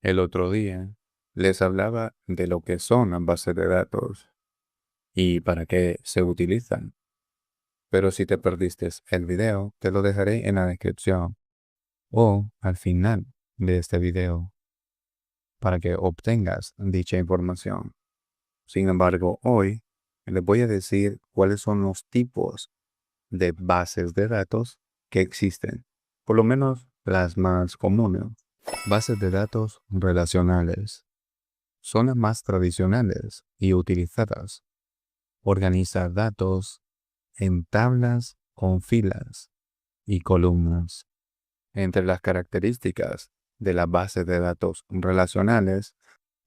El otro día les hablaba de lo que son las bases de datos y para qué se utilizan. Pero si te perdiste el video, te lo dejaré en la descripción o al final de este video para que obtengas dicha información. Sin embargo, hoy les voy a decir cuáles son los tipos de bases de datos que existen, por lo menos las más comunes. Bases de datos relacionales son las más tradicionales y utilizadas. Organizar datos en tablas con filas y columnas. Entre las características de las bases de datos relacionales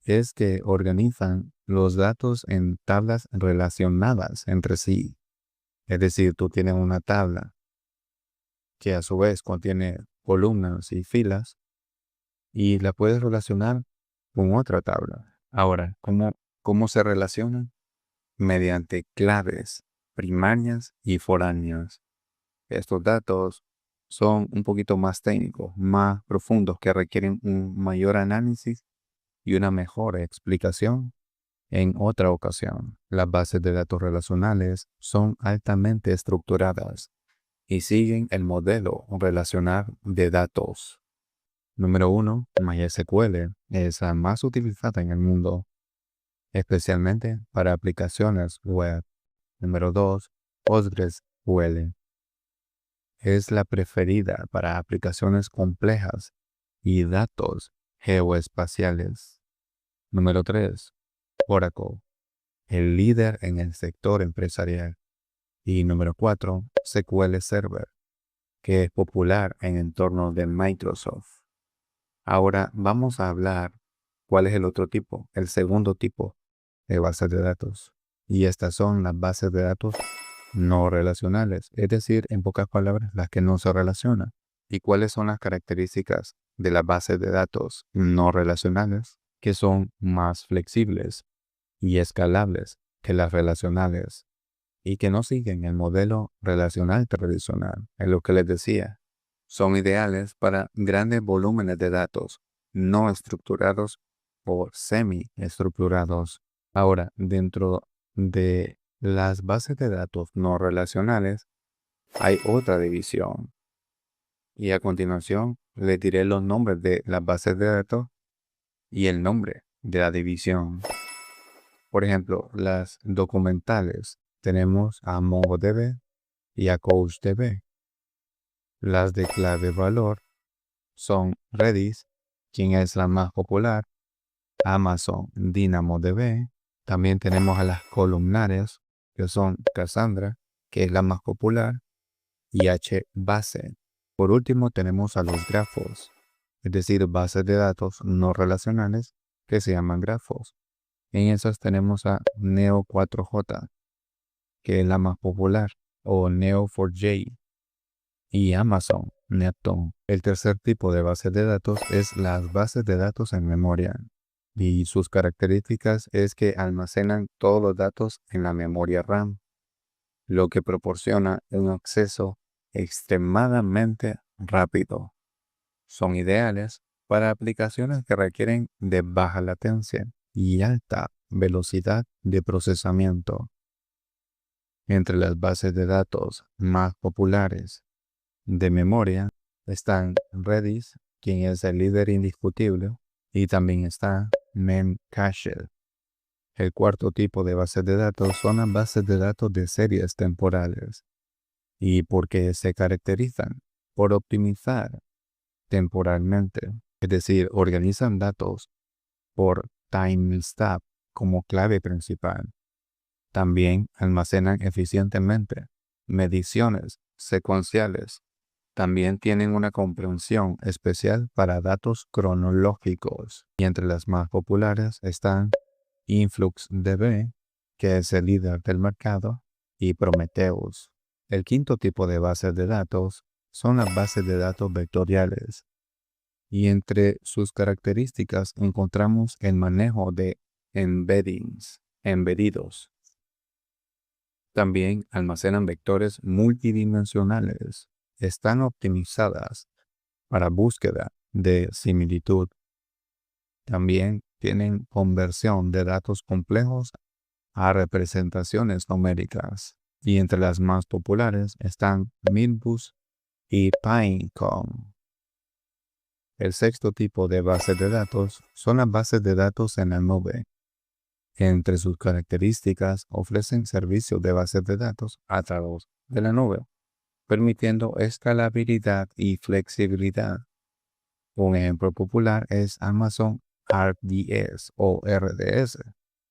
es que organizan los datos en tablas relacionadas entre sí. Es decir, tú tienes una tabla que a su vez contiene columnas y filas y la puedes relacionar con otra tabla. Ahora, ¿cómo se relacionan? Mediante claves primarias y foráneas. Estos datos son un poquito más técnicos, más profundos, que requieren un mayor análisis y una mejor explicación en otra ocasión. Las bases de datos relacionales son altamente estructuradas y siguen el modelo relacional de datos. Número 1, MySQL es la más utilizada en el mundo, especialmente para aplicaciones web. Número 2, PostgreSQL es la preferida para aplicaciones complejas y datos geoespaciales. Número 3, Oracle, el líder en el sector empresarial. Y número 4, SQL Server, que es popular en entornos de Microsoft. Ahora vamos a hablar cuál es el otro tipo, el segundo tipo de bases de datos. Y estas son las bases de datos no relacionales, es decir, en pocas palabras, las que no se relacionan. ¿Y cuáles son las características de las bases de datos no relacionales? Que son más flexibles y escalables que las relacionales y que no siguen el modelo relacional tradicional. Es lo que les decía. Son ideales para grandes volúmenes de datos no estructurados o semi-estructurados. Ahora, dentro de las bases de datos no relacionales hay otra división. Y a continuación les diré los nombres de las bases de datos y el nombre de la división. Por ejemplo, las documentales tenemos a MongoDB y a CouchDB. Las de clave valor son Redis, quien es la más popular, Amazon DynamoDB. También tenemos a las columnares, que son Cassandra, que es la más popular, y HBase. Por último tenemos a los grafos, es decir, bases de datos no relacionales que se llaman grafos. En esas tenemos a Neo4j, que es la más popular, o Neo4j, y Amazon Neptune. El tercer tipo de base de datos es las bases de datos en memoria. Y sus características es que almacenan todos los datos en la memoria RAM, lo que proporciona un acceso extremadamente rápido. Son ideales para aplicaciones que requieren de baja latencia y alta velocidad de procesamiento. Entre las bases de datos más populares de memoria están Redis, quien es el líder indiscutible, y también está Memcached. El cuarto tipo de bases de datos son las bases de datos de series temporales. ¿Y por qué se caracterizan? Por optimizar temporalmente, es decir, organizan datos por timestamp como clave principal. También almacenan eficientemente mediciones secuenciales. También tienen una comprensión especial para datos cronológicos. Y entre las más populares están InfluxDB, que es el líder del mercado, y Prometheus. El quinto tipo de bases de datos son las bases de datos vectoriales. Y entre sus características encontramos el manejo de embedidos. También almacenan vectores multidimensionales. Están optimizadas para búsqueda de similitud. También tienen conversión de datos complejos a representaciones numéricas. Y entre las más populares están Minbus y Pinecone. El sexto tipo de base de datos son las bases de datos en la nube. Entre sus características ofrecen servicios de bases de datos a través de la nube, permitiendo escalabilidad y flexibilidad. Un ejemplo popular es Amazon RDS o RDS,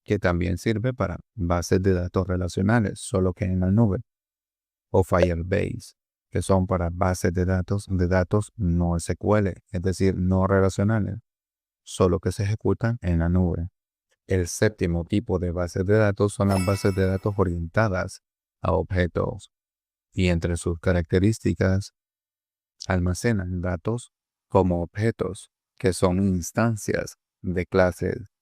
que también sirve para bases de datos relacionales, solo que en la nube, o Firebase, que son para bases de datos no SQL, es decir, no relacionales, solo que se ejecutan en la nube. El séptimo tipo de bases de datos son las bases de datos orientadas a objetos, y entre sus características almacenan datos como objetos, que son instancias de clases.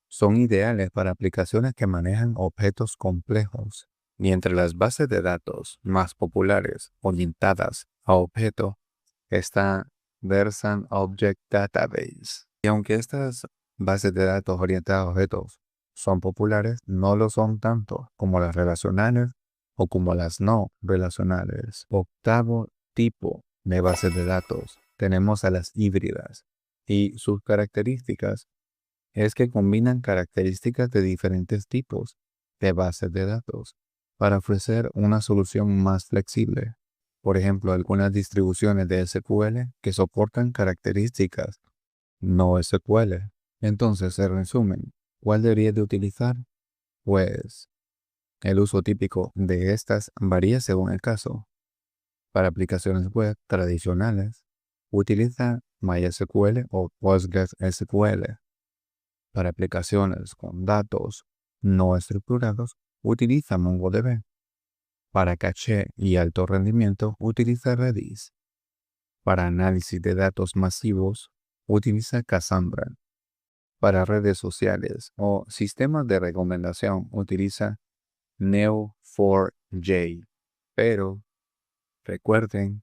Son ideales para aplicaciones que manejan objetos complejos. Y entre las bases de datos más populares orientadas a objetos está Versant Object Database. Y aunque estas bases de datos orientadas a objetos son populares, no lo son tanto como las relacionales o como las no relacionales. Octavo tipo de bases de datos tenemos a las híbridas, y sus características es que combinan características de diferentes tipos de bases de datos para ofrecer una solución más flexible. Por ejemplo, algunas distribuciones de SQL que soportan características no SQL. Entonces, en resumen, ¿cuál deberías de utilizar? Pues el uso típico de estas varía según el caso. Para aplicaciones web tradicionales, utiliza MySQL o PostgreSQL. Para aplicaciones con datos no estructurados, utiliza MongoDB. Para caché y alto rendimiento, utiliza Redis. Para análisis de datos masivos, utiliza Cassandra. Para redes sociales o sistemas de recomendación, utiliza Neo4j. Pero recuerden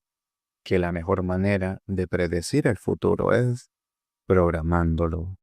que la mejor manera de predecir el futuro es programándolo.